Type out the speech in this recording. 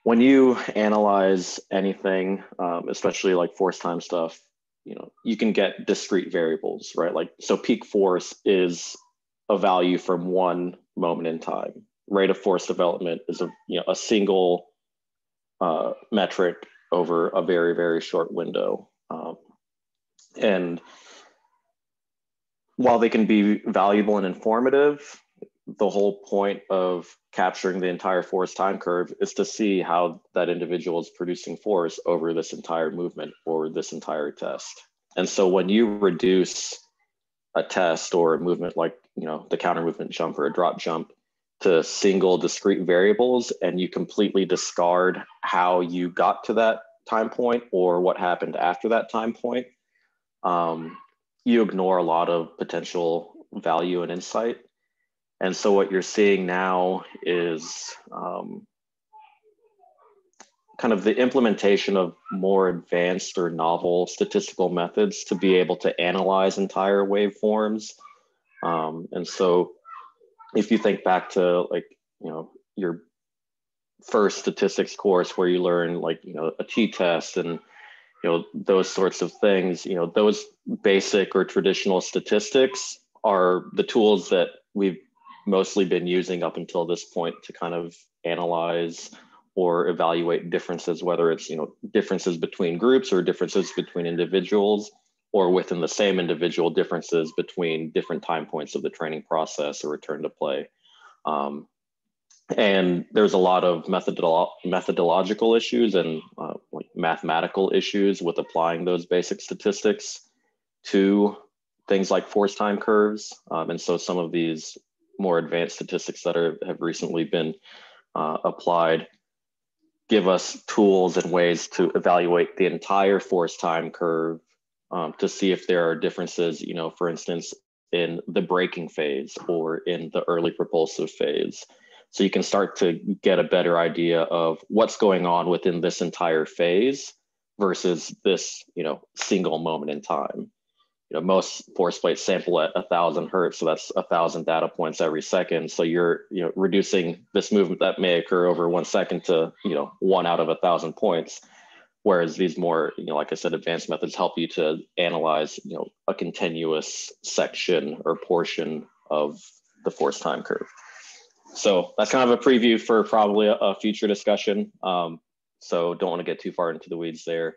When you analyze anything, especially like force time stuff, you can get discrete variables, right? Like, so peak force is a value from one moment in time. Rate of force development is a single metric over a very, very short window. And while they can be valuable and informative, the whole point of capturing the entire force time curve is to see how that individual is producing force over this entire movement or this entire test. And so when you reduce a test or a movement like the counter movement jump or a drop jump to single discrete variables, and you completely discard how you got to that time point or what happened after that time point, you ignore a lot of potential value and insight. And so what you're seeing now is kind of the implementation of more advanced or novel statistical methods to be able to analyze entire waveforms. And so if you think back to your first statistics course where you learn a t-test and those sorts of things, those basic or traditional statistics are the tools that we've mostly been using up until this point to kind of analyze or evaluate differences, whether it's differences between groups or differences between individuals, or within the same individual, differences between different time points of the training process or return to play. And there's a lot of methodological issues and like mathematical issues with applying those basic statistics to things like force time curves. And so some of these more advanced statistics that have recently been applied give us tools and ways to evaluate the entire force time curve to see if there are differences, for instance, in the braking phase or in the early propulsive phase. So you can start to get a better idea of what's going on within this entire phase versus this, single moment in time. Most force plates sample at 1,000 hertz, so that's 1,000 data points every second. So you're, reducing this movement that may occur over 1 second to, 1 out of 1,000 points. Whereas these more, like I said, advanced methods help you to analyze, a continuous section or portion of the force time curve. So that's kind of a preview for probably a future discussion. So don't want to get too far into the weeds there.